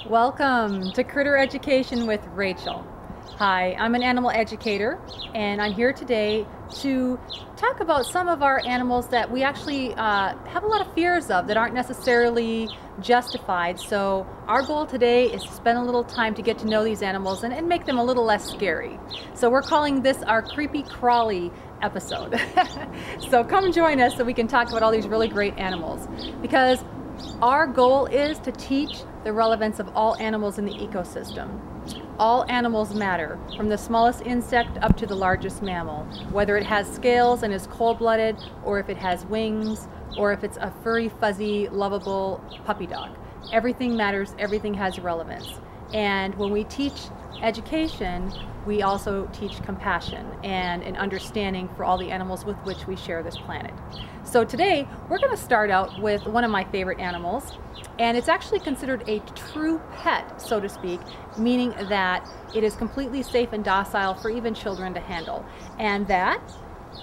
Welcome to Critter Education with Rachel. Hi, I'm an animal educator and I'm here today to talk about some of our animals that we actually have a lot of fears of that aren't necessarily justified. So our goal today is to spend a little time to get to know these animals and make them a little less scary. So we're calling this our Creepy Crawly episode. So come join us so we can talk about all these really great animals, because our goal is to teach the relevance of all animals in the ecosystem. All animals matter, from the smallest insect up to the largest mammal, whether it has scales and is cold-blooded, or if it has wings, or if it's a furry, fuzzy, lovable puppy dog. Everything matters, everything has relevance. And when we teach education, we also teach compassion and an understanding for all the animals with which we share this planet. So today, we're going to start out with one of my favorite animals, and it's actually considered a true pet, so to speak, meaning that it is completely safe and docile for even children to handle. And that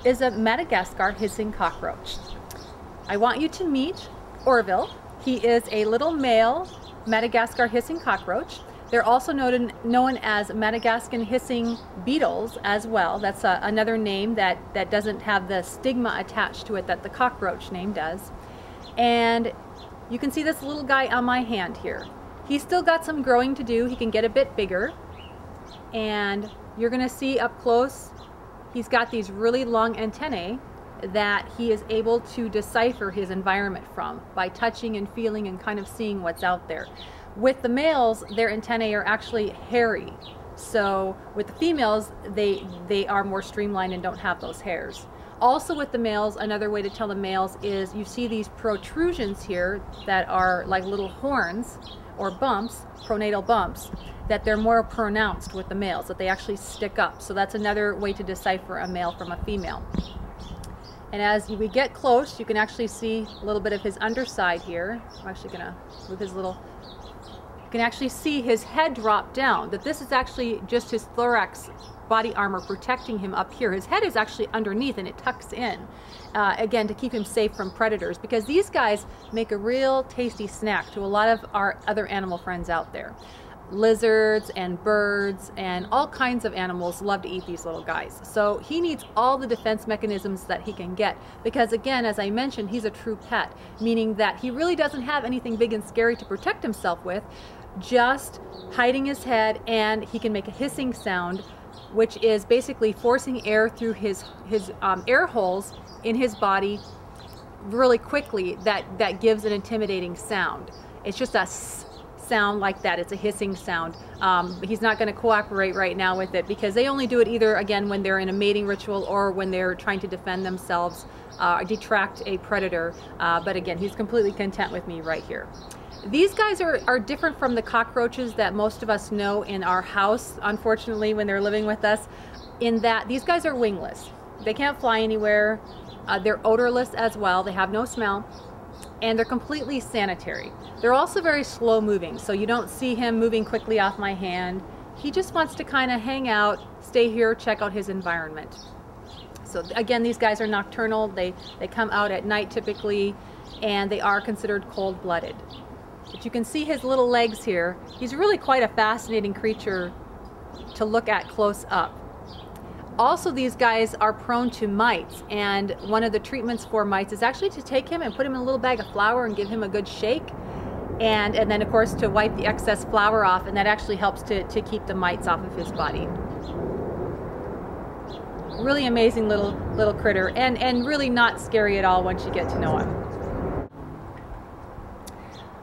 is a Madagascar hissing cockroach. I want you to meet Orville. He is a little male Madagascar hissing cockroach. They're also known as Madagascar hissing beetles as well. That's another name that doesn't have the stigma attached to it that the cockroach name does. And you can see this little guy on my hand here. He's still got some growing to do. He can get a bit bigger. And you're gonna see up close, he's got these really long antennae that he is able to decipher his environment from by touching and feeling and kind of seeing what's out there. With the males, their antennae are actually hairy. So with the females, they are more streamlined and don't have those hairs. Also with the males, another way to tell the males is you see these protrusions here that are like little horns or bumps, pronatal bumps, that they're more pronounced with the males, that they actually stick up. So that's another way to decipher a male from a female. And as we get close, you can actually see a little bit of his underside here. I'm actually gonna move his little, you can actually see his head drop down, that this is actually just his thorax body armor protecting him up here. His head is actually underneath and it tucks in, again, to keep him safe from predators, because these guys make a real tasty snack to a lot of our other animal friends out there. Lizards and birds and all kinds of animals love to eat these little guys. So he needs all the defense mechanisms that he can get, because again, as I mentioned, he's a true pet, meaning that he really doesn't have anything big and scary to protect himself with, just hiding his head, and he can make a hissing sound, which is basically forcing air through his air holes in his body really quickly. That gives an intimidating sound. It's just a sound like that. It's a hissing sound. He's not going to cooperate right now with it, because they only do it either, again, when they're in a mating ritual or when they're trying to defend themselves, detract a predator. But again, he's completely content with me right here. These guys are different from the cockroaches that most of us know in our house, unfortunately, when they're living with us, in that these guys are wingless. They can't fly anywhere. They're odorless as well. They have no smell. And they're completely sanitary. They're also very slow moving, so you don't see him moving quickly off my hand. He just wants to kind of hang out, stay here, check out his environment. So again, these guys are nocturnal. They come out at night typically, and they are considered cold-blooded. But you can see his little legs here. He's really quite a fascinating creature to look at close up. Also, these guys are prone to mites, and one of the treatments for mites is actually to take him and put him in a little bag of flour and give him a good shake, and then of course to wipe the excess flour off, and that actually helps to keep the mites off of his body. Really amazing little critter, and really not scary at all once you get to know him.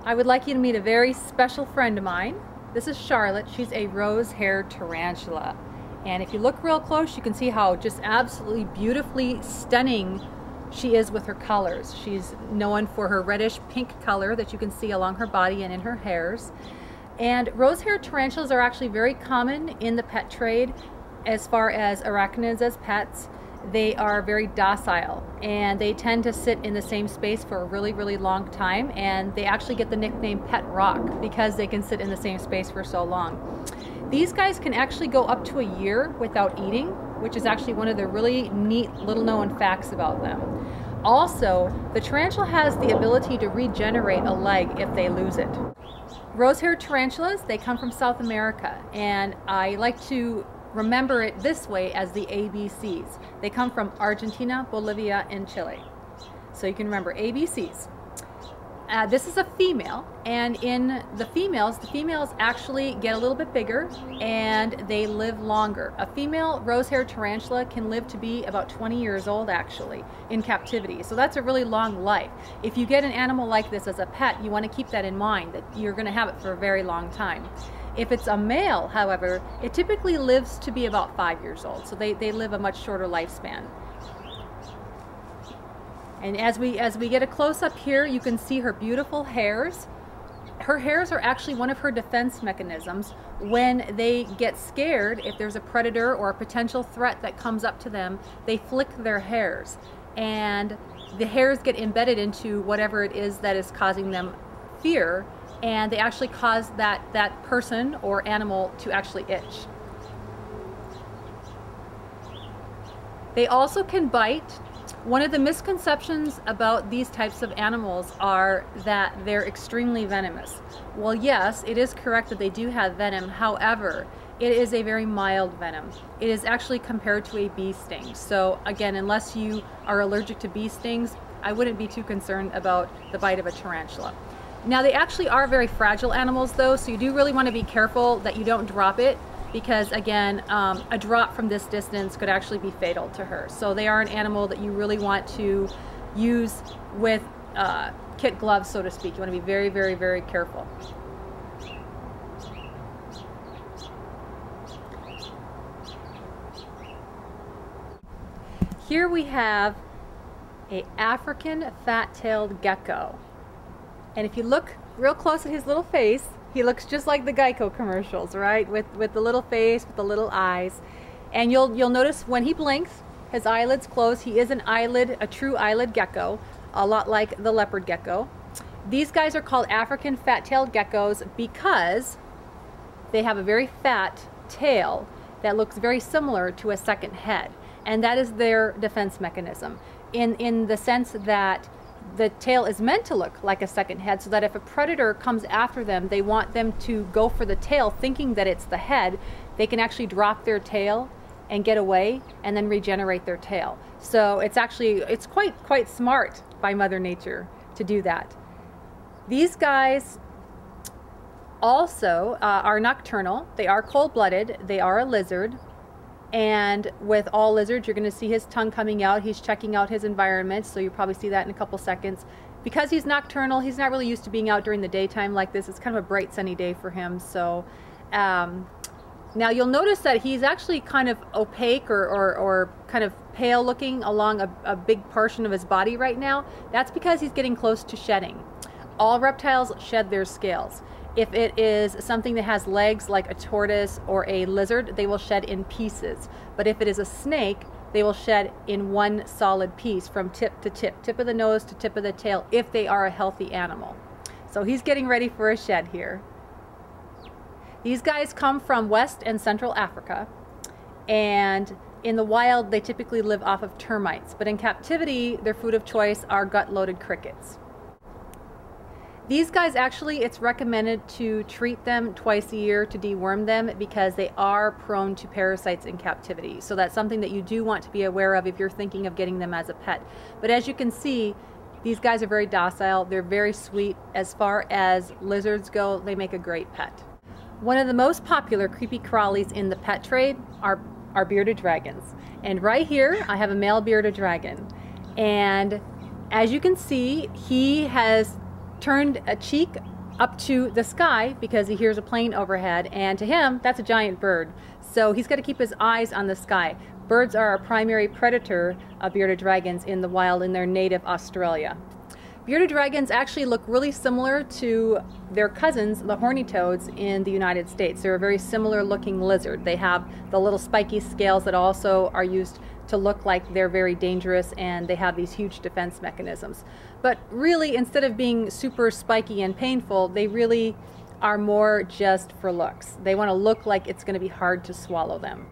I would like you to meet a very special friend of mine. This is Charlotte. She's a rose-haired tarantula. And if you look real close, you can see how just absolutely beautifully stunning she is with her colors. She's known for her reddish pink color that you can see along her body and in her hairs. And rose-haired tarantulas are actually very common in the pet trade as far as arachnids as pets. They are very docile, and they tend to sit in the same space for a really, really long time, and they actually get the nickname Pet Rock because they can sit in the same space for so long. These guys can actually go up to a year without eating, which is actually one of the really neat little known facts about them. Also, the tarantula has the ability to regenerate a leg if they lose it. Rose-haired tarantulas, they come from South America, and I like to remember it this way as the ABCs. They come from Argentina, Bolivia, and Chile. So you can remember ABCs. This is a female, and in the females actually get a little bit bigger and they live longer. A female rose-haired tarantula can live to be about 20 years old actually in captivity. So that's a really long life. If you get an animal like this as a pet, you want to keep that in mind, that you're going to have it for a very long time. If it's a male, however, it typically lives to be about 5 years old. So they live a much shorter lifespan. And as we get a close-up here, you can see her beautiful hairs. Her hairs are actually one of her defense mechanisms. When they get scared, if there's a predator or a potential threat that comes up to them, they flick their hairs. And the hairs get embedded into whatever it is that is causing them fear, and they actually cause that person or animal to actually itch. They also can bite. One of the misconceptions about these types of animals are that they're extremely venomous. Well, yes, it is correct that they do have venom. However, it is a very mild venom. It is actually compared to a bee sting. So again, unless you are allergic to bee stings, I wouldn't be too concerned about the bite of a tarantula. Now, they actually are very fragile animals though, so you do really want to be careful that you don't drop it, because again, a drop from this distance could actually be fatal to her. So they are an animal that you really want to use with kit gloves, so to speak. You want to be very, very, very careful. Here we have an African fat-tailed gecko. And if you look real close at his little face, he looks just like the Geico commercials, right? With the little face, with the little eyes. And you'll notice when he blinks, his eyelids close. He is a true eyelid gecko, a lot like the leopard gecko. These guys are called African fat-tailed geckos because they have a very fat tail that looks very similar to a second head. And that is their defense mechanism, in the sense that the tail is meant to look like a second head, so that if a predator comes after them, they want them to go for the tail thinking that it's the head. They can actually drop their tail and get away and then regenerate their tail. So it's quite smart by Mother Nature to do that. These guys also are nocturnal. They are cold-blooded. They are a lizard. And with all lizards, you're going to see his tongue coming out. He's checking out his environment, so you'll probably see that in a couple seconds. Because he's nocturnal, he's not really used to being out during the daytime like this. It's kind of a bright, sunny day for him. So now you'll notice that he's actually kind of opaque or kind of pale looking along a big portion of his body right now. That's because he's getting close to shedding. All reptiles shed their scales. If it is something that has legs like a tortoise or a lizard, they will shed in pieces. But if it is a snake, they will shed in one solid piece from tip to tip, tip of the nose to tip of the tail, if they are a healthy animal. So he's getting ready for a shed here. These guys come from West and Central Africa, and in the wild, they typically live off of termites. But in captivity, their food of choice are gut-loaded crickets. These guys, actually, it's recommended to treat them twice a year to deworm them because they are prone to parasites in captivity. So that's something that you do want to be aware of if you're thinking of getting them as a pet. But as you can see, these guys are very docile. They're very sweet. As far as lizards go, they make a great pet. One of the most popular creepy crawlies in the pet trade are bearded dragons. And right here, I have a male bearded dragon. And as you can see, he has turned a cheek up to the sky because he hears a plane overhead, and to him that's a giant bird, so he's got to keep his eyes on the sky. Birds are a primary predator of bearded dragons in the wild in their native Australia. Bearded dragons actually look really similar to their cousins, the horny toads, in the United States. They're a very similar looking lizard. They have the little spiky scales that also are used to look like they're very dangerous, and they have these huge defense mechanisms. But really, instead of being super spiky and painful, they really are more just for looks. They want to look like it's going to be hard to swallow them.